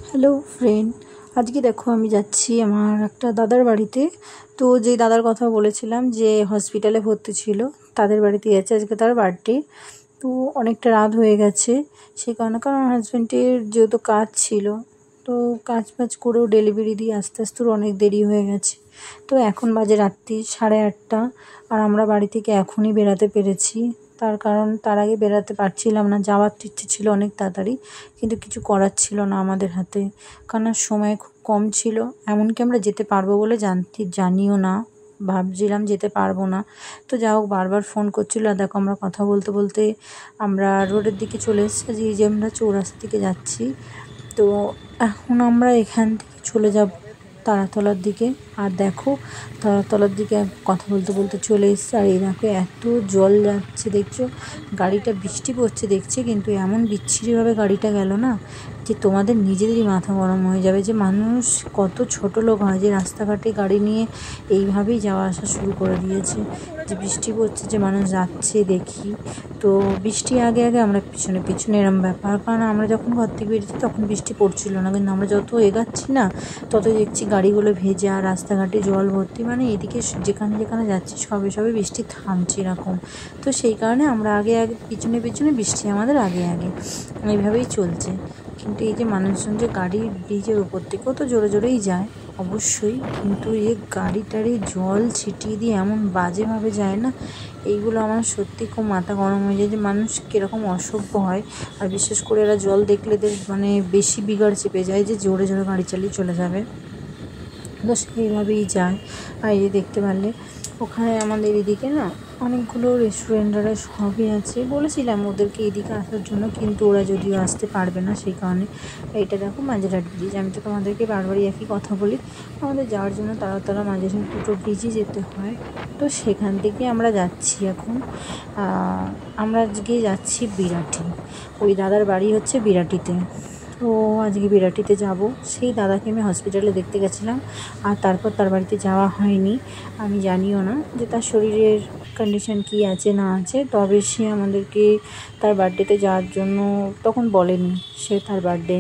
Hello friend, আজকে দেখো আমি যাচ্ছি আমার একটা দাদার বাড়িতে। তো যেই দাদার কথা বলেছিলাম যে হসপিটালে ভর্তি ছিল, তাদের বাড়িতে যাচ্ছে। আজকে তার বার্থডে। তো অনেকটা রাত হয়ে গেছে, সেই কারণে কারণ আমার হাজব্যান্ডের যেহেতু কাজ ছিল, তো কাজ বাজ করেও ডেলিভারি দিয়ে আস্তে আস্তে অনেক দেরি হয়ে গেছে। তো এখন বাজে রাত্রি 8:30, আর আমরা বাড়ি থেকে এখনই বেরাতে পেরেছি। তার কারণ তার আগে বেরাতে পারছিলাম না, যাওয়ার ইচ্ছে ছিল অনেক তাড়াতাড়ি, কিন্তু কিছু করার ছিল না আমাদের হাতে, কারণ সময় খুব কম ছিল। এমনকি আমরা যেতে পারবো বলে জানিও না, ভাবছিলাম যেতে পারবো না। তো যা হোক, বারবার ফোন করছিল। আর দেখো আমরা কথা বলতে বলতে আমরা রোডের দিকে চলে এসেছি, যে আমরা চৌরাস্তা দিকে যাচ্ছি। তো এখন আমরা এখান থেকে চলে যাব তারাতলার দিকে। আর দেখো তারাতলার দিকে কথা বলতে বলতে চলে এসেছে। আর এই দেখো এত জল যাচ্ছে, দেখছো গাড়িটা বৃষ্টি পড়ছে দেখছি, কিন্তু এমন বিচ্ছিরিভাবে গাড়িটা গেল না যে তোমাদের নিজেদেরই মাথা গরম হয়ে যাবে, যে মানুষ কত ছোট লোক হয় যে রাস্তাঘাটে গাড়ি নিয়ে এইভাবেই যাওয়া আসা শুরু করে দিয়েছে। যে বৃষ্টি পড়ছে, যে মানুষ যাচ্ছে দেখি। তো বৃষ্টি আগে আগে আমরা পিছনে পিছনে এরম ব্যাপার, কারণ আমরা যখন ঘর থেকে বেরিয়েছি তখন বৃষ্টি পড়ছিল না, কিন্তু আমরা যত এগাচ্ছি না তত দেখছি গাড়িগুলো ভেজা, রাস্তাঘাটে জল ভর্তি, মানে এদিকে যেখানে যেখানে যাচ্ছি সবে সবে বৃষ্টি থামছে এরকম। তো সেই কারণে আমরা আগে আগে পিছনে পিছনে, বৃষ্টি আমাদের আগে আগে, এইভাবেই চলছে। কিন্তু এই যে মানুষজন যে গাড়ি ব্রিজের উপর থেকেও তো জোরে জোরেই যায় অবশ্যই, কিন্তু এই গাড়ি জল ছিটিয়ে দিয়ে এমন বাজেভাবে যায় না, এইগুলো আমার সত্যি খুব মাথা গরম হয়ে যায় যে মানুষ কীরকম অসভ্য হয়। আর বিশেষ করে এরা জল দেখলে এদের মানে বেশি বিগাড় চেপে যায়, যে জোরে জোরে গাড়ি চালিয়ে চলে যাবে। তো সেইভাবেই যায়। আর এই দেখতে পারলে ওখানে আমাদের এদিকে না অনেকগুলো রেস্টুরেন্টরা সবই আছে। বলেছিলাম ওদেরকে এদিকে আসার জন্য, কিন্তু ওরা যদিও আসতে পারবে না, সেই কারণে। এইটা দেখো মাঝেরহাট ব্রিজ। আমি তো তোমাদেরকে বারবারই একই কথা বলি, আমাদের যাওয়ার জন্য তারা মাঝেরহাট দুটো ব্রিজে যেতে হয়। তো সেখান থেকে আমরা যাচ্ছি এখন। আমরা আজকে যাচ্ছি বিরাটি। ওই দাদার বাড়ি হচ্ছে বিরাটিতে। তো আজকে বিরাটিতে যাব। সেই দাদাকে আমি হসপিটালে দেখতে গেছিলাম, আর তারপর তার বাড়িতে যাওয়া হয়নি। আমি জানিও না যে তার শরীরের কন্ডিশন কী আছে না আছে, তবে সে আমাদেরকে তার বার্থডেতে যাওয়ার জন্য তখন বলেনি। সে তার বার্থডে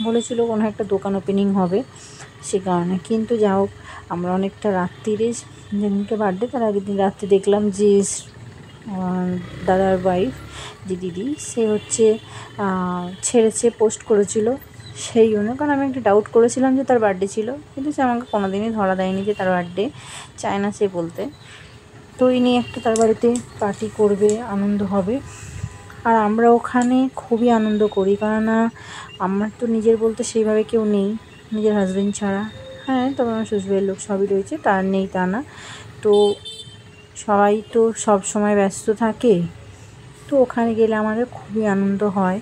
বলেছিল কোনো একটা দোকান ওপেনিং হবে, সে কারণে। কিন্তু যা হোক, আমরা অনেকটা রাত্রিরে, যেদিনকে বার্থডে তার আগের দিন রাত্রে দেখলাম যে দাদার ওয়াইফ, যে দিদি, সে হচ্ছে ছেড়েছে, পোস্ট করেছিল। সেই জন্য, কারণ আমি একটা ডাউট করেছিলাম যে তার বার্থডে ছিল, কিন্তু সে আমাকে কোনোদিনই ধরা দেয়নি যে তার বার্থডে, চায় না সে বলতে। তো এই নিয়ে একটা তার বাড়িতে পার্টি করবে, আনন্দ হবে। আর আমরা ওখানে খুবই আনন্দ করি, কারণ আমার তো নিজের বলতে সেইভাবে কেউ নেই, নিজের হাজব্যান্ড ছাড়া। হ্যাঁ, তবে আমার শ্বশুরের লোক সবই রয়েছে, তার নেই তা না। তো সবাই তো সব সময় ব্যস্ত থাকে, তো ওখানে গেলে আমাদের খুবই আনন্দ হয়।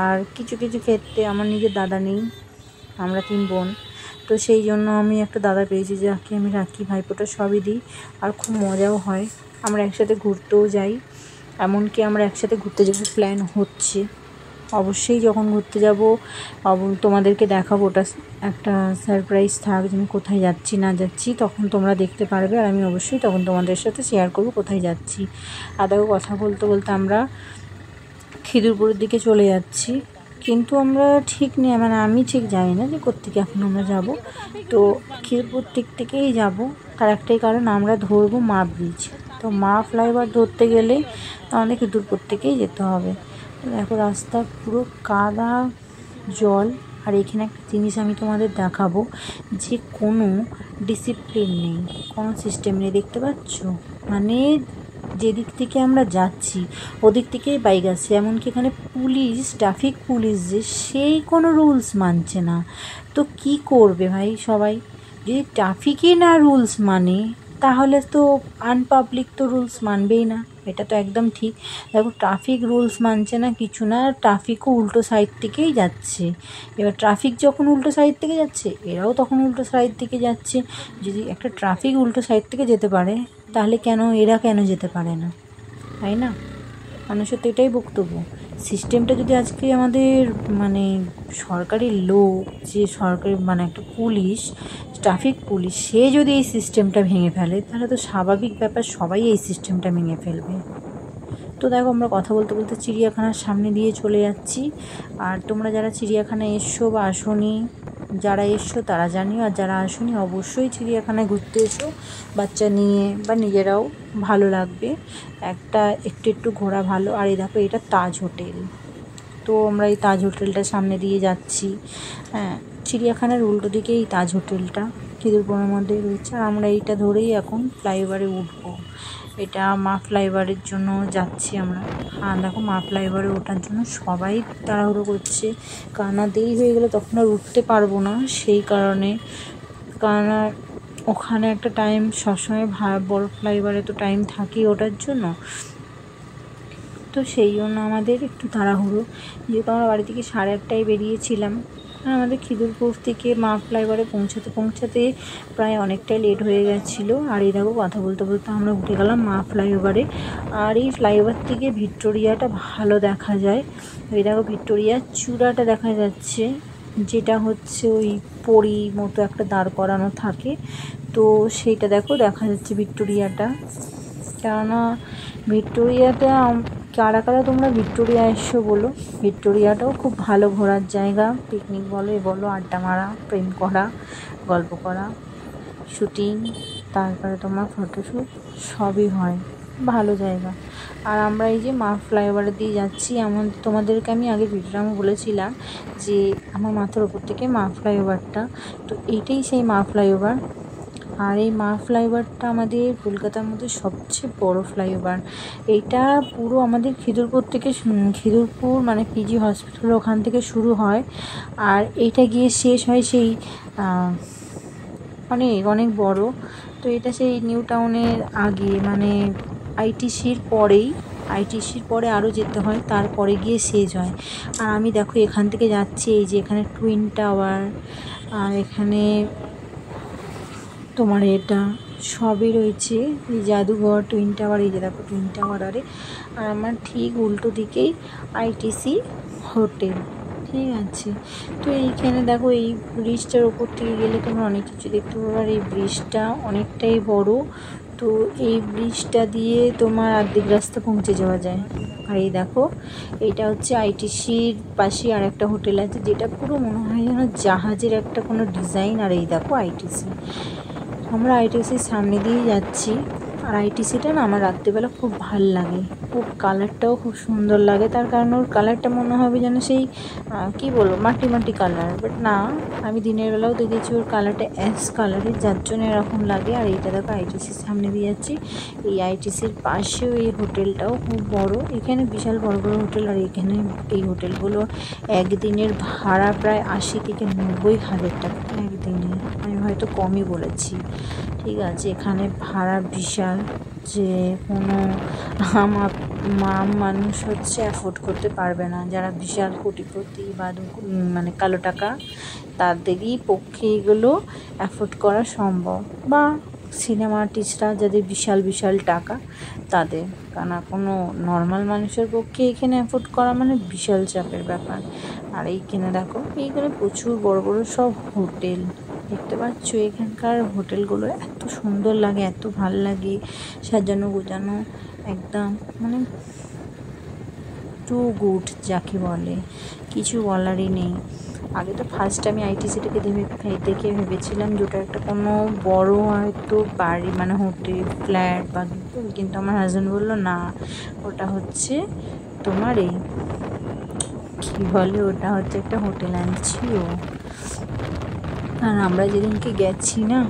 আর কিছু কিছু ক্ষেত্রে আমার নিজের দাদা নেই, আমরা 3 বোন। তো সেই জন্য আমি একটা দাদা পেয়েছি, যাকে আমি রাখি, ভাইফোঁটা সবই দিই। আর খুব মজাও হয়, আমরা একসাথে ঘুরতেও যাই। এমনকি আমরা একসাথে ঘুরতে যাওয়ার প্ল্যান হচ্ছে। অবশ্যই যখন ঘুরতে যাব তোমাদেরকে দেখাবো, ওটা একটা সারপ্রাইজ থাক যে আমি কোথায় যাচ্ছি না যাচ্ছি, তখন তোমরা দেখতে পারবে। আর আমি অবশ্যই তখন তোমাদের সাথে শেয়ার করবো কোথায় যাচ্ছি। আর দেখো কথা বলতে বলতে আমরা খিদিরপুরের দিকে চলে যাচ্ছি, কিন্তু আমরা ঠিক নেই, মানে আমি ঠিক জানি না যে কোত্থেকে এখন আমরা যাব। তো খিদিরপুর দিক থেকেই যাব, তার একটাই কারণ, আমরা ধরবো মা ব্রিজ। তো মা ফ্লাইওভার ধরতে গেলে আমাদের খিদিরপুর থেকেই যেতে হবে। দেখো রাস্তা পুরো কাদা, জল। আর এখানে একটা জিনিস আমি তোমাদের দেখাবো, যে কোনো ডিসিপ্লিন নেই, কোনো সিস্টেম নেই, দেখতে পাচ্ছ? মানে যেদিক থেকে আমরা যাচ্ছি ওদিক থেকেই বাইক আসছে। এমনকি এখানে পুলিশ, ট্রাফিক পুলিশ, যে সেই কোনো রুলস মানছে না। তো কি করবে ভাই সবাই? যদি ট্রাফিকই না রুলস মানে, তাহলে তো আনপাবলিক তো রুলস মানবেই না, এটা তো একদম ঠিক। দেখো ট্রাফিক রুলস মানছে না, কিছু না, ট্রাফিকও উল্টো সাইড থেকেই যাচ্ছে। এবার ট্রাফিক যখন উল্টো সাইড থেকে যাচ্ছে, এরাও তখন উল্টো সাইড থেকে যাচ্ছে। যদি একটা ট্রাফিক উল্টো সাইড থেকে যেতে পারে, তাহলে কেন এরা কেন যেতে পারে না, তাই না? মানুষের তো এটাই বক্তব্য। সিস্টেমটা যদি আজকে আমাদের মানে সরকারি লোক, যে সরকারি মানে একটা পুলিশ, ট্রাফিক পুলিশ, সে যদি এই সিস্টেমটা ভেঙে ফেলে, তাহলে তো স্বাভাবিক ব্যাপার, সবাই এই সিস্টেমটা ভেঙে ফেলবে। তো দেখো আমরা কথা বলতে বলতে চিড়িয়াখানার সামনে দিয়ে চলে যাচ্ছি। আর তোমরা যারা চিড়িয়াখানায় এসছো বা আসোনি, যারা এসছো তারা জানিও, আর যারা আসোনি অবশ্যই চিড়িয়াখানায় ঘুরতে এসো বাচ্চা নিয়ে, বা নিজেরাও, ভালো লাগবে। একটু ঘোরা ভালো। আর এই দেখো এটা তাজ হোটেল। তো আমরা এই তাজ হোটেলটার সামনে দিয়ে যাচ্ছি। হ্যাঁ, চিড়িয়াখানার উল্টো দিকে এই তাজ হোটেলটা খিদিরপুরের মধ্যে রয়েছে। আর আমরা এইটা ধরেই এখন ফ্লাইওভারে উঠবো। এটা মা ফ্লাইওভারের জন্য যাচ্ছি আমরা। হ্যাঁ দেখো, মা ফ্লাইওভারে ওঠার জন্য সবাই তাড়াহুড়ো করছে, কারণ দেরি হয়ে গেলে তখন আর উঠতে পারবো না। সেই কারণে, কারণ ওখানে একটা টাইম সবসময় বড় ফ্লাইওভারে তো টাইম থাকেই ওঠার জন্য। তো সেই জন্য আমাদের একটু তাড়াহুড়ো, যেহেতু আমরা বাড়ি থেকে 8:30টায় বেরিয়েছিলাম। আর আমাদের খিদিরপুর থেকে মা ফ্লাইওভারে পৌঁছাতে প্রায় অনেকটাই লেট হয়ে গেছিলো। আর এই দেখো কথা বলতে বলতে আমরা উঠে গেলাম মা ফ্লাইওভারে। আর এই ফ্লাইওভার থেকে ভিক্টোরিয়াটা ভালো দেখা যায়। এই দেখো ভিক্টোরিয়ার চূড়াটা দেখা যাচ্ছে, যেটা হচ্ছে ওই পরী মতো একটা দাঁড় করানো থাকে। তো সেইটা দেখো দেখা যাচ্ছে ভিক্টোরিয়াটা। কেননা ভিক্টোরিয়াটা, কারা কারা তোমরা ভিক্টোরিয়া এসছো বলো। ভিক্টোরিয়াটাও খুব ভালো ঘোরার জায়গা, পিকনিক বলো, আড্ডা মারা, প্রেম করা, গল্প করা, শুটিং, তারপরে তোমার ফটোশ্যুট সবই হয়, ভালো জায়গা। আর আমরা এই যে মা ফ্লাইওভার দিয়ে যাচ্ছি। তোমাদেরকে আমি আগে ভিডিওটা বলেছিলাম যে আমার মাথার ওপর থেকে মা ফ্লাইওভারটা, তো এইটাই সেই মা ফ্লাইওভার। আর এই মা ফ্লাইওভারটা আমাদের কলকাতার মধ্যে সবচেয়ে বড় ফ্লাইওভার। এইটা পুরো আমাদের খিদিরপুর মানে পিজি হসপিটাল ওখান থেকে শুরু হয়, আর এইটা গিয়ে শেষ হয় সেই অনেক বড়। তো এটা সেই নিউ টাউনের আগে, মানে আইটিসির পরে আরও যেতে হয়, তারপরে গিয়ে শেষ হয়। আর আমি দেখো এখান থেকে যাচ্ছি, এই যে এখানে টুইন টাওয়ার, আর এখানে তোমার এটা সবই রয়েছে, এই জাদুঘর, টুইন টাওয়ার, এই যে দেখো টুইন টাওয়ার। আর আমার ঠিক উল্টো দিকেই আইটিসি হোটেল, ঠিক আছে। তো এইখানে দেখো এই ব্রিজটার ওপর থেকে গেলে তোমরা অনেক কিছু দেখতে পাবে। আর এই ব্রিজটা অনেকটাই বড়। তো এই ব্রিজটা দিয়ে তোমার অর্ধেক রাস্তা পৌঁছে যাওয়া যায়। আর এই দেখো এইটা হচ্ছে আইটিসির পাশে আর একটা হোটেল আছে, যেটা পুরো মনে হয় যেন জাহাজের একটা কোনো ডিজাইন। আর এই দেখো আইটিসি, আমরা আইটিসির সামনে দিয়ে যাচ্ছি। আর আইটিসিটা না আমার রাত্রিবেলা খুব ভাল লাগে, খুব কালারটাও খুব সুন্দর লাগে। তার কারণ ওর কালারটা মনে হবে যেন সেই কী বলবো মাটি কালার, বাট না, আমি দিনের বেলাও দেখেছি ওর কালারটা অ্যাশ কালারের, যার জন্য এরকম লাগে। আর এইটা দেখো আইটিসির সামনে দিয়ে যাচ্ছি। এই আইটিসির পাশেও এই হোটেলটাও খুব বড়, এখানে বিশাল বড় বড় হোটেল। আর এখানে এই হোটেলগুলো একদিনের ভাড়া প্রায় 80 থেকে 90 হাজার টাকা একদিনে, আমি হয়তো কমই বলেছি, ঠিক আছে। এখানে ভাড়া বিশাল, যে কোনো মানুষ হচ্ছে অ্যাফোর্ড করতে পারবে না। যারা বিশাল কোটিপতি বা মানে কালো টাকা, তাদেরই পক্ষে এগুলো অ্যাফোর্ড করা সম্ভব, বা সিনেমা আর্টিস্টরা যাদের বিশাল টাকা তাদের, কারণ কোনো নর্মাল মানুষের পক্ষে এখানে অ্যাফোর্ড করা মানে বিশাল চাপের ব্যাপার। আর এইখানে দেখো এইখানে প্রচুর বড় বড় সব হোটেল দেখতে পাচ্ছ। এখানকার হোটেলগুলো এত সুন্দর লাগে, এত ভাল লাগে, সাজানো গোছানো একদম, মানে টু গুড যাকে বলে, কিছু বলারই নেই। আগে তো ফার্স্ট আমি আইটিসিটাকে দেখে ভেবেছিলাম যে ওটা একটা কোনো বড় হয়তো বাড়ি, মানে হোটেল, ফ্ল্যাট বা, কিন্তু আমার হাজব্যান্ড বললো না, ওটা হচ্ছে তোমার এই কী বলে, ওটা হচ্ছে একটা হোটেল আনছি ও। আর আমরা যেদিনকে গেছি না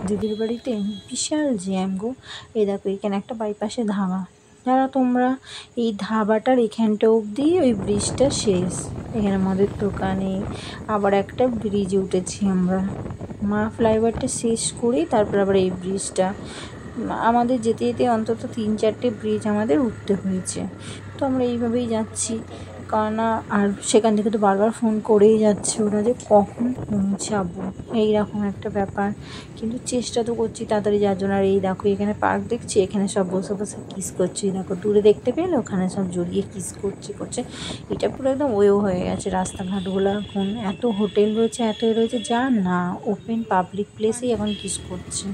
দিদির বাড়িতে, বিশাল জ্যাম গো। এই দেখো এখানে একটা বাইপাসে ধাবা, যারা তোমরা এই ধাবাটার এখানটা অবধি ওই ব্রিজটা শেষ। এখানে মদের দোকানে আবার একটা ব্রিজে উঠেছি আমরা, মা ফ্লাইওভারটা শেষ করেই তারপর আবার এই ব্রিজটা। আমাদের যেতে যেতে অন্তত 3-4টে ব্রিজ আমাদের উঠতে হয়েছে। তো আমরা এইভাবেই যাচ্ছি, কারণ আর সেখান থেকে তো বারবার ফোন করেই যাচ্ছে ওরা যে কখন পৌঁছাবো, এইরকম একটা ব্যাপার। কিন্তু চেষ্টা তো করছি তাড়াতাড়ি যাওয়ার জন্য। আর এই দেখো এখানে পার্ক দেখছি, এখানে সব বসে বসে কিস করছে, দেখো দূরে দেখতে পেলে ওখানে সব জড়িয়ে কিস করছে। এটা পুরো একদম হয়ে গেছে রাস্তাঘাটগুলো এখন, এত হোটেল রয়েছে, এত রয়েছে, যা না ওপেন পাবলিক প্লেসেই এখন কিস করছে।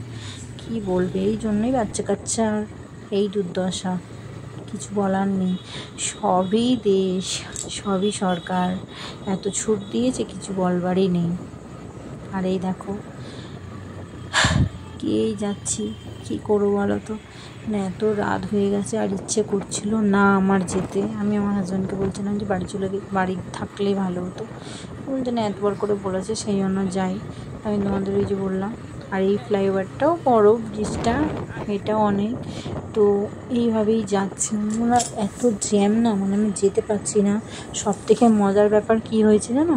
কি বলবে, এই জন্যই বাচ্চা কাচ্চার এই দুর্দশা, কিছু বলার নেই। সবই দেশ, সবই সরকার এত ছুট দিয়েছে, কিছু বলবারই নেই। আর এই দেখো গিয়েই যাচ্ছি, কী করবো বলো তো। মানে এত রাত হয়ে গেছে আর ইচ্ছে করছিল না আমার যেতে। আমি আমার হাজব্যান্ডকে বলছিলাম যে বাড়ি থাকলেই ভালো হতো। বলছে না, এতবার করে বলেছে সেই জন্য যাই। আমি তোমাদের ওই যে বললাম। আর এই ফ্লাইওভারটাও বড়, ব্রিজটা এটাও অনেক। তো এইভাবেই যাচ্ছি। আমরা এত জ্যাম না, মানে আমি যেতে পারছি না। সব থেকে মজার ব্যাপার কি হয়েছে জানো?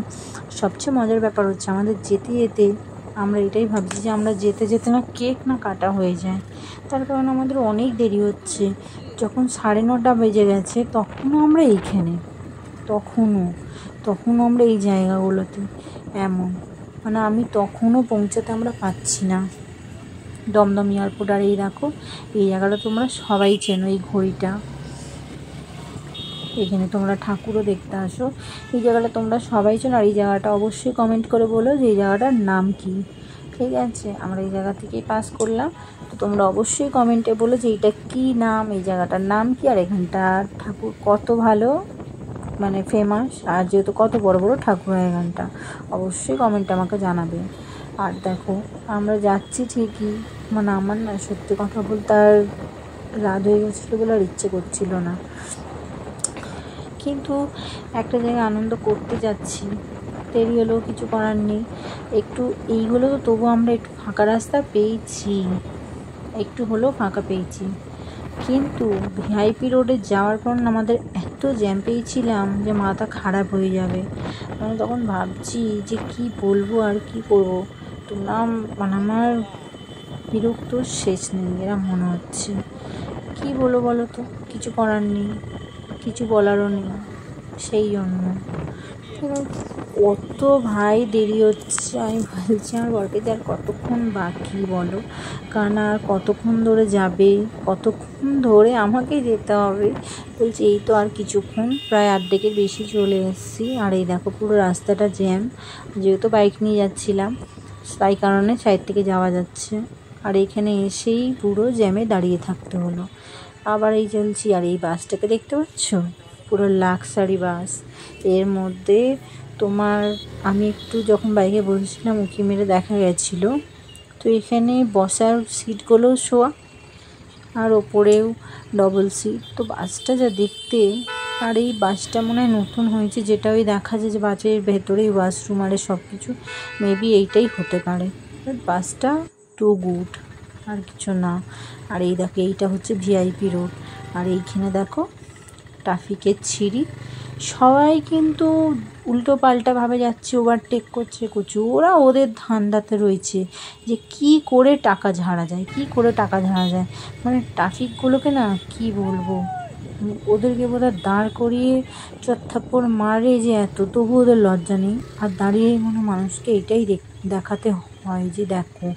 সবচেয়ে মজার ব্যাপার হচ্ছে আমাদের যেতে যেতে আমরা এটাই ভাবছি যে আমরা যেতে যেতে না কেক না কাটা হয়ে যায়। তার কারণ আমাদের অনেক দেরি হচ্ছে। যখন 9:30 বেজে গেছে তখনও আমরা এইখানে, তখনও আমরা এই জায়গাগুলোতে। এমন মানে আমি তখনও পৌঁছাতে আমরা পাচ্ছি না। দমদম এয়ারপোর্ট। আর এই দেখো এই জায়গাটা তোমরা সবাই চেনো, এই ঘড়িটা। এখানে তোমরা ঠাকুরও দেখতে আসো। এই জায়গাটা তোমরা সবাই চেনো। আর এই জায়গাটা অবশ্যই কমেন্ট করে বলো যে এই জায়গাটার নাম কি। ঠিক আছে, আমরা এই জায়গা থেকেই পাস করলাম। তো তোমরা অবশ্যই কমেন্টে বলো যে এইটা কী নাম, এই জায়গাটার নাম কি, আর এখানটার ঠাকুর কত ভালো, মানে ফেমাস, আর যেহেতু কত বড় বড় ঠাকুর হয় এখানটা। অবশ্যই কমেন্টে আমাকে জানাবে। আর দেখো আমরা যাচ্ছি ঠিকই, মানে আমার না সত্যি কথা বলতে আর রাত হয়ে গেছিলো বলে আর ইচ্ছে করছিল না, কিন্তু একটা জায়গায় আনন্দ করতে যাচ্ছি। দেরি হলেও কিছু করার নেই। একটু এই হলো তো তবু আমরা একটু ফাঁকা রাস্তা পেয়েছি, একটু হলেও ফাঁকা পেয়েছি। কিন্তু ভিআইপি রোডে যাওয়ার পর না আমাদের এত জ্যাম পেয়েছিলাম যে মাথা খারাপ হয়ে যাবে। মানে তখন ভাবছি যে কি বলবো আর কি করব। তোমরা মানে আমার বিরক্ত শেষ নেই, এরা মনে হচ্ছে। কি বলো বলো তো, কিছু করার নেই, কিছু বলারও নেই। সেই জন্য কত ভাই দেরি হচ্ছে। আমি বলছি আমার বরকে যে আর কতক্ষণ বাকি বলো, কারণ আর কতক্ষণ ধরে যাবে, কতক্ষণ ধরে আমাকেই যেতে হবে। বলছি এই তো আর কিছুক্ষণ, প্রায় অর্ধেকের বেশি চলে এসেছি। আর এই দেখো পুরো রাস্তাটা জ্যাম, যেহেতু বাইক নিয়ে যাচ্ছিলাম তাই কারণে সাইড থেকে যাওয়া যাচ্ছে। আর এখানে এসেই পুরো জ্যামে দাঁড়িয়ে থাকতে হলো। আবার এই চলছি। আর এই বাসটাকে দেখতে পাচ্ছ, পুরো লাক্সারি বাস। এর মধ্যে তোমার আমি একটু যখন বাইকে বসেছিলাম উঁকি মেরে দেখা গেছিলো, তো এখানে বসার সিটগুলোও শোয়া আর ওপরেও ডবল সিট। তো বাসটা যা দেখতে, আর এই বাসটা মনে হয় নতুন হয়েছে, যেটা ওই দেখা যায় যে বাসের ভেতরেই ওয়াশরুম আর সব কিছু, মেবি এইটাই হতে পারে। বাসটা টু গুড, আর কিছু না। আর এই দেখো এইটা হচ্ছে ভিআইপি রোড। আর এইখানে দেখো ট্রাফিকের ছিঁড়ি, সবাই কিন্তু উল্টো পাল্টাভাবে যাচ্ছে, ওভারটেক করছে কুচু। ওরা ওদের ধান্দাতে রয়েছে যে কি করে টাকা ঝাড়া যায়, কি করে টাকা ঝাড়া যায়। মানে ট্রাফিকগুলোকে না কি বলবো, ওদেরকে বোধহয় দাঁড় করিয়ে চত্থাপ্পড় মারে যে এত, তবু ওদের লজ্জা নেই। আর দাঁড়িয়ে মানে মানুষকে এটাই দেখাতে হয় যে দেখো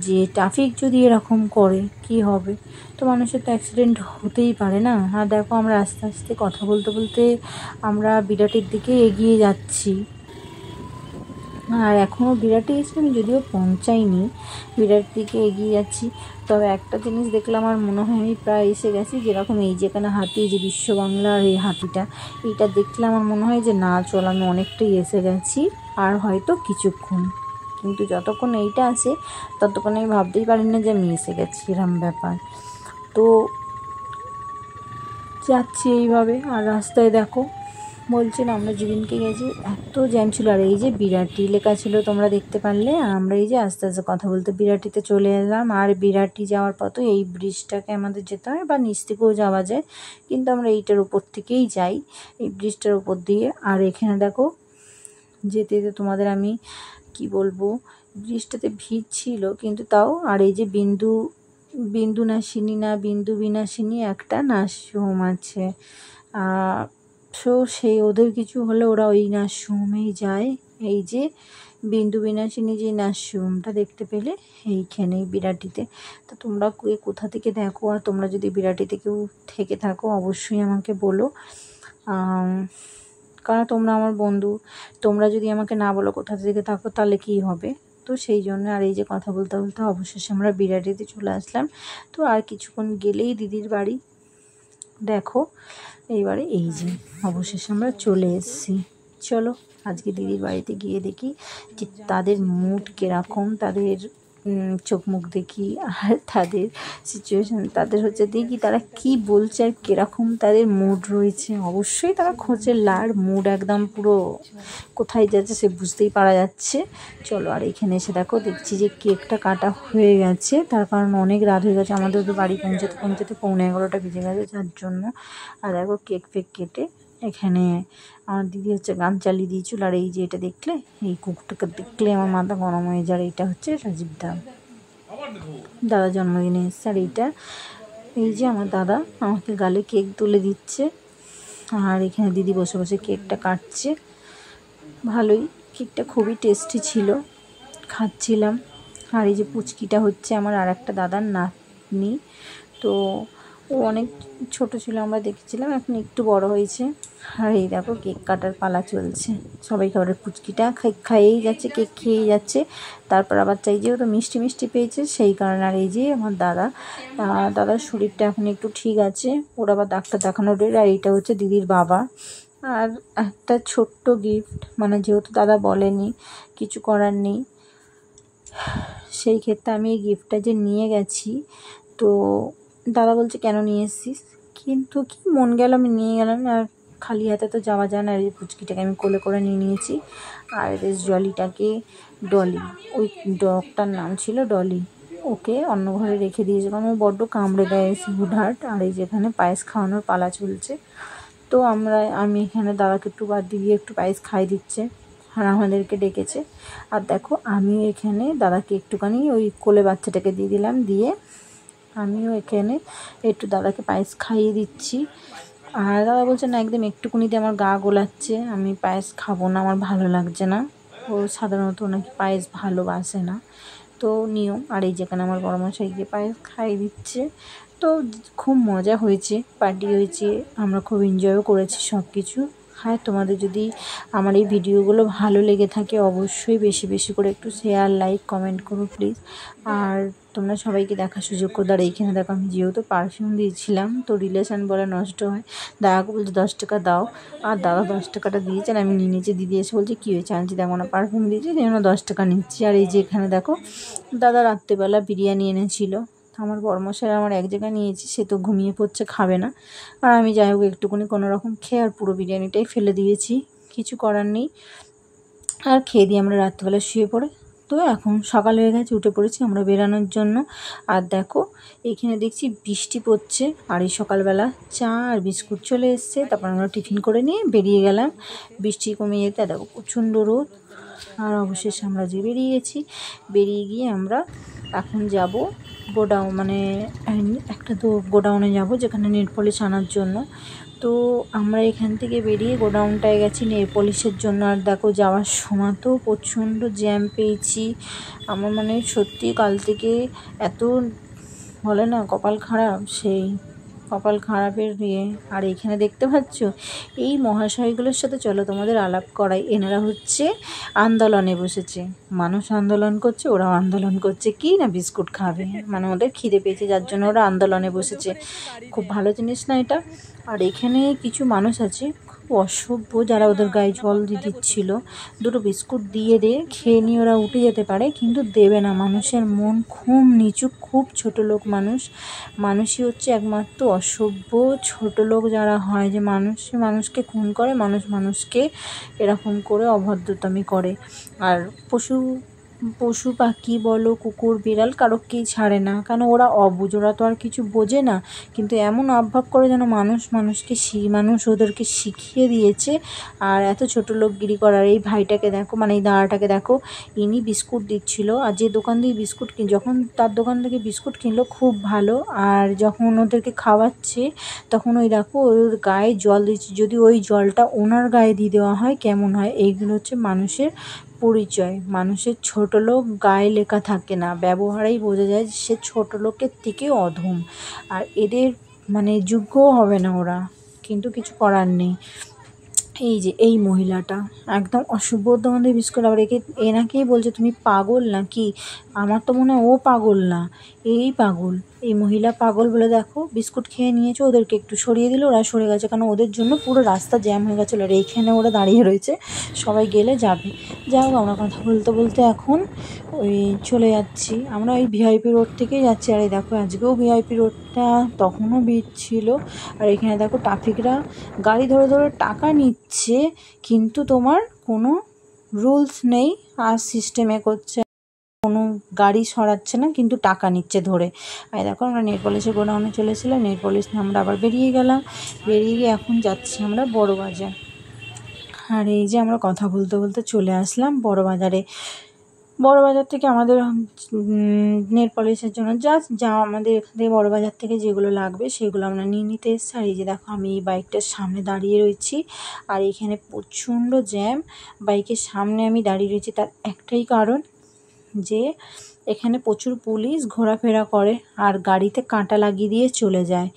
যে ট্রাফিক যদি এরকম করে কি হবে। তো মানুষের তো অ্যাক্সিডেন্ট হতেই পারে না। আর দেখো আমরা আস্তে আস্তে কথা বলতে বলতে আমরা বিরাটির দিকে এগিয়ে যাচ্ছি। আর এখনও বিরাটে এসে আমি যদিও পৌঁছাইনি, বিরাট দিকে এগিয়ে যাচ্ছি। তবে একটা জিনিস দেখলাম আর মনে হয় আমি প্রায় এসে গেছি। যেরকম এই যেখানে হাতি, যে বিশ্ব বাংলার এই হাতিটা, এইটা দেখলে আমার মনে হয় যে না চল আমি অনেকটাই এসে গেছি, আর হয়তো কিছুক্ষণ। কিন্তু যতক্ষণ এইটা আছে ততক্ষণ আমি ভাবতেই পারি না যে আমি এসে গেছি, এরম ব্যাপার। তো যাচ্ছি এইভাবে। আর রাস্তায় দেখো বলছি না আমরা যেদিনকে গেছি এত জ্যাম ছিল। আর এই যে বিরাটি লেখা ছিল তোমরা দেখতে পারলে। আর আমরা এই যে আস্তে আস্তে কথা বলতে বিরাটিতে চলে এলাম। আর বিরাটি যাওয়ার পথে এই ব্রিজটাকে আমাদের যেতে হয়, বা নিচ থেকেও যাওয়া যায়, কিন্তু আমরা এইটার উপর থেকেই যাই, এই ব্রিজটার উপর দিয়ে। আর এখানে দেখো যেতে যেতে তোমাদের আমি কি বলবো, ব্রিজটাতে ভিড় ছিল কিন্তু তাও। আর এই যে বিন্দু বিনাশিনী একটা নার্সিংহোম আছে। তো সেই ওদের কিছু হলে ওরা ওই নার্সিংহোমেই যায়। এই যে বিন্দু বিনাশিনী যে নার্সিংহোমটা দেখতে পেলে এইখানেই বিরাটিতে। তো তোমরা কোথা থেকে দেখো, আর তোমরা যদি বিরাটিতে কেউ থেকে থাকো অবশ্যই আমাকে বলো, কারণ তোমরা আমার বন্ধু। তোমরা যদি আমাকে না বলো কোথা থেকে থাকো তাহলে কী হবে। তো সেই জন্য। আর এই যে কথা বলতে বলতে অবশেষে আমরা বিরাটিতে চলে আসলাম। তো আর কিছুক্ষণ গেলেই দিদির বাড়ি। দেখো এইবারে এই যে অবশেষে আমরা চলে এসেছি। চলো আজকে দিদির বাড়িতে গিয়ে দেখি যে তাদের মুড কীরকম, তাদের চোখ মুখ দেখি, আর তাদের সিচুয়েশান, তাদের হচ্ছে দেখি তারা কি বলছে আর কীরকম তাদের মুড রয়েছে। অবশ্যই তারা খোঁচের লার, মুড একদম পুরো কোথায় যাচ্ছে সে বুঝতেই পারা যাচ্ছে। চলো, আর এখানে এসে দেখো দেখছি যে কেকটা কাটা হয়ে গেছে, তার কারণ অনেক রাত হয়ে গেছে, আমাদের তো বাড়ি পৌঁছাতে পৌঁছাতে 11:15 বেজে গেছে, যার জন্য। আর দেখো কেক ফেক কেটে এখানে আমার দিদি হচ্ছে গান চালিয়ে দিয়েছিল। আর এই যে এটা দেখলে, এই কুকুরটাকে দেখলে আমার মাথা গরম হয়ে যায়। এইটা হচ্ছে রাজীব দাদা জন্মদিনে এসছে। আর এই যে আমার দাদা আমাকে গালে কেক তুলে দিচ্ছে, আর এখানে দিদি বসে বসে কেকটা কাটছে। ভালোই, কেকটা খুবই টেস্টি ছিল, খাচ্ছিলাম। আর এই যে পুচকিটা হচ্ছে আমার আর একটা দাদার নাতনি, তো ও অনেক ছোট ছিল, আমরা দেখেছিলাম, এখন একটু বড় হয়েছে। আর এই দেখো কেক কাটার পালা চলছে, সবাই খাবারের পুচকিটা খাইয়েই যাচ্ছে, কেক খেয়েই যাচ্ছে। তারপর আবার চাই যে ও তো মিষ্টি মিষ্টি পেয়েছে, সেই কারণে। আর এই যে আমার দাদার শরীরটা এখন একটু ঠিক আছে, ওর আবার ডাক্তার দেখানোর ডেট। আর এইটা হচ্ছে দিদির বাবা। আর একটা ছোট্ট গিফট, মানে যেহেতু দাদা বলেনি, কিছু করার নেই, সেই ক্ষেত্রে আমি এই গিফটটা যে নিয়ে গেছি, তো দাদা বলছে কেন নিয়ে এসেছিস, কিন্তু কি মন গেল আমি নিয়ে গেলাম। আর খালি হাতে তো যাওয়া যায় না। আর এই পুচকিটাকে আমি কোলে করে নিয়ে নিয়েছি। আর এদের জলিটাকে, ডলি, ওই ডগটার নাম ছিল ডলি, ওকে অন্য ঘরে রেখে দিয়েছে, কারণ ও বড্ড কামড়ে দেয় হুটহাট। আর এই যেখানে পায়েস খাওয়ানোর পালা চলছে, তো আমি এখানে দাদাকে একটু বাদ দিয়ে একটু পায়েস খাই দিচ্ছে, আর আমাদেরকে ডেকেছে। আর দেখো আমিও এখানে দাদাকে একটুখানি ওই কোলে বাচ্চাটাকে দিয়ে দিলাম, দিয়ে আমিও এখানে একটু দাদাকে পায়েস খাইয়ে দিচ্ছি। আর দাদা বলছে না, একদম একটুকুনি দিয়ে আমার গা গোলাচ্ছে, আমি পায়েস খাবো না, আমার ভালো লাগছে না। ও সাধারণত নাকি পায়েস ভালোবাসে না, তো নিয়ম। আর এই যেখানে আমার বড়মশাইকে পায়েস খাইয়ে দিচ্ছে। তো খুব মজা হয়েছে, পার্টি হয়েছে, আমরা খুব এনজয়ও করেছি সব কিছু। হ্যাঁ, তোমাদের যদি আমার এই ভিডিওগুলো ভালো লেগে থাকে অবশ্যই বেশি বেশি করে একটু শেয়ার, লাইক, কমেন্ট করো প্লিজ। আর তোমরা সবাইকে দেখার সুযোগ করে দাও। এইখানে দেখো আমি যেহেতু পারফিউম দিয়েছিলাম, তো রিলেশান বলে নষ্ট হয়, দাদাকে বলছে 10 টাকা দাও, আর দাদা 10 টাকাটা দিয়েছেন, আমি নিয়ে নিয়েছি। দিদি এসে বলছে কী হয়েছে, আনছি দেখো না পারফিউম দিয়েছি, সেই জন্য 10 টাকা নিচ্ছি। আর এই যে এখানে দেখো দাদা রাত্রেবেলা বিরিয়ানি এনেছিল, আমার বড়মশাই আমার এক জায়গায় নিয়েছি, সে তো ঘুমিয়ে পড়ছে, খাবে না। আর আমি যাই হোক একটুকুনি কোনো রকম খেয়ে আর পুরো বিরিয়ানিটাই ফেলে দিয়েছি, কিছু করার নেই। আর খেয়ে দিয়ে আমরা রাত্রেবেলা শুয়ে পড়ে, তো এখন সকাল হয়ে গেছে, উঠে পড়েছি আমরা বেরানোর জন্য। আর দেখো এইখানে দেখছি বৃষ্টি পড়ছে, আর এই সকালবেলা চা আর বিস্কুট চলে এসছে, তারপর আমরা টিফিন করে নিয়ে বেরিয়ে গেলাম। বৃষ্টি কমে যেতে দেখো প্রচণ্ড রোদ। আর অবশেষে আমরা যে বেরিয়ে গেছি, বেরিয়ে গিয়ে আমরা এখন যাব গোডাউন, মানে একটা তো গোডাউনে যাব যেখানে নেল পলিশ আনার জন্য। তো আমরা এখান থেকে বেরিয়ে গোডাউনটায় গেছি নেল পলিশের জন্য। আর দেখো যাওয়ার সময় তো প্রচণ্ড জ্যাম পেয়েছি, আমার মানে সত্যি কাল থেকে এত বলে না কপাল খারাপ, সেই কপাল খারাপের ইয়ে। আর এইখানে দেখতে পাচ্ছ এই মহাশয়গুলোর সাথে চলো তোমাদের আলাপ করাই, এনারা হচ্ছে আন্দোলনে বসেছে, মানুষ আন্দোলন করছে, ওরাও আন্দোলন করছে, কি না বিস্কুট খাবে, মানে ওদের খিদে পেয়েছে, যার জন্য ওরা আন্দোলনে বসেছে। খুব ভালো জিনিস না এটা। আর এখানে কিছু মানুষ আছে খুব অসভ্য, যারা ওদের গায়ে জল দিয়ে দিচ্ছিল, দুটো বিস্কুট দিয়ে খেয়ে নিয়ে ওরা উঠে যেতে পারে, কিন্তু দেবে না। মানুষের মন খুব নিচু, খুব ছোট লোক মানুষই হচ্ছে একমাত্র অসভ্য ছোট লোক যারা হয়, যে মানুষকে খুন করে, মানুষকে এরকম করে অভদ্রতামি করে। আর পশু পাখি বলো, কুকুর বিড়াল কারোকেই ছাড়ে না, কারণ ওরা অবুঝ, ওরা তো আর কিছু বোঝে না, কিন্তু এমন অভাব করে যেন মানুষ ওদেরকে শিখিয়ে দিয়েছে। আর এত ছোট লোকগিরি করার। এই ভাইটাকে দেখো, মানে এই দাদাটাকে দেখো, ইনি বিস্কুট দিচ্ছিল, আর যে দোকান দিয়ে বিস্কুট যখন তার দোকান থেকে বিস্কুট কিনলো খুব ভালো, আর যখন ওদেরকে খাওয়াচ্ছে তখন ওই দেখো ওর গায়ে জল দিচ্ছে, যদি ওই জলটা ওনার গায়ে দিয়ে দেওয়া হয় কেমন হয়। এইগুলো হচ্ছে মানুষের পরিচয়, মানুষের ছোট লোক গায়ে লেখা থাকে না, ব্যবহারেই বোঝা যায় সে ছোট লোকের থেকে অধম, আর এদের মানে যোগ্যও হবে না ওরা, কিন্তু কিছু করার নেই। এই যে এই মহিলাটা একদম অসভ্য মধ্যে বিস্কুট, আবার এনাকেই বলছে তুমি পাগল নাকি। আমার তো মনে হয় ও পাগল না, এই পাগল, এই মহিলা পাগল বলে দেখো বিস্কুট খেয়ে নিয়েছে, ওদেরকে একটু সরিয়ে দিল, ওরা সরে গেছে, কারণ ওদের জন্য পুরো রাস্তা জ্যাম হয়ে গেছিলো। আর এইখানে ওরা দাঁড়িয়ে রয়েছে, সবাই গেলে যাবে। যাই হোক, আমরা কথা বলতে বলতে এখন ওই চলে যাচ্ছি, আমরা ওই ভিআইপি রোড থেকেই যাচ্ছি। আর এই দেখো আজকেও ভিআইপি রোডটা তখনও ভিড় ছিল। আর এখানে দেখো ট্রাফিকরা গাড়ি ধরে ধরে টাকা নিচ্ছে, কিন্তু তোমার কোনো রুলস নেই, আর সিস্টেমে করছে, কোনো গাড়ি সরাচ্ছে না, কিন্তু টাকা নিচ্ছে ধরে। আর দেখো আমরা নেল পলিশের গোডাউনে চলেছিলাম, নেল পলিশ নিয়ে আমরা আবার বেরিয়ে গেলাম। বেরিয়ে গিয়ে এখন যাচ্ছি আমরা বড় বাজার। আর এই যে আমরা কথা বলতে বলতে চলে আসলাম বড় বাজারে। বড় বাজার থেকে আমাদের নেল পলিশের জন্য যা আমাদের এখান থেকে বড় বাজার থেকে যেগুলো লাগবে সেগুলো আমরা নিয়ে নিতে এসেছি। আর এই যে দেখো আমি এই বাইকটার সামনে দাঁড়িয়ে রয়েছি, আর এখানে প্রচণ্ড জ্যাম। বাইকের সামনে আমি দাঁড়িয়ে রয়েছি তার একটাই কারণ, যে এখানে প্রচুর পুলিশ ঘোরাফেরা করে আর গাড়িতে কাঁটা লাগিয়ে দিয়ে চলে যায়।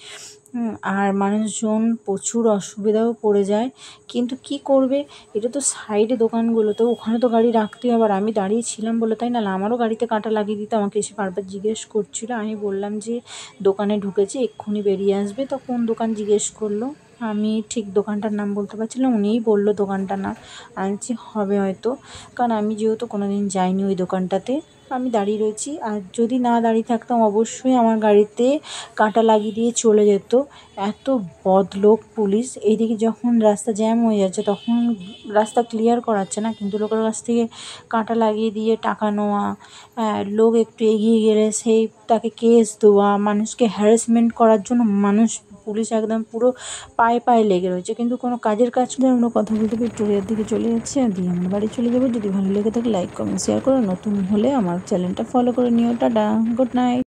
আর মানুষজন প্রচুর অসুবিধাও পড়ে যায়, কিন্তু কি করবে, এটা তো সাইডে দোকানগুলো, তো ওখানে তো গাড়ি রাখতে হবে। আর আমি দাঁড়িয়েছিলাম বলে তাই, না আমারও গাড়িতে কাঁটা লাগিয়ে দিতে আমাকে এসে বারবার জিজ্ঞেস করছিল। আমি বললাম যে দোকানে ঢুকেছি, এক্ষুনি বেরিয়ে আসবে। তো কোন দোকান জিজ্ঞেস করলো, আমি ঠিক দোকানটার নাম বলতে পারছিলাম, উনিই বললো দোকানটার নাম। আমি বলছি হবে হয়তো, কারণ আমি যেহেতু কোনো দিন যাইনি ওই দোকানটাতে, আমি দাঁড়িয়ে রয়েছি। আর যদি না দাঁড়িয়ে থাকতাম অবশ্যই আমার গাড়িতে কাঁটা লাগিয়ে দিয়ে চলে যেত। এত বদলোক পুলিশ, এইদিকে যখন রাস্তা জ্যাম হয়ে যাচ্ছে তখন রাস্তা ক্লিয়ার করাচ্ছে না, কিন্তু লোকের কাছ থেকে কাঁটা লাগিয়ে দিয়ে টাকা নেওয়া, লোক একটু এগিয়ে গেলে সেই তাকে কেস দেওয়া, মানুষকে হ্যারাসমেন্ট করার জন্য পুলিশ একদম পুরো পায়ে পায়ে লেগে রয়েছে, কিন্তু কোনো কাজের কাজ নেই। আমরা কথা বলতে ভিক্টোরিয়ার দিকে চলে যাচ্ছি, আর দিয়ে আমরা বাড়ি চলে যাবো। যদি ভালো লেগে থাকে লাইক কমেন্ট শেয়ার করো, নতুন হলে আমার চ্যানেলটা ফলো করে নিও। Tata, good night.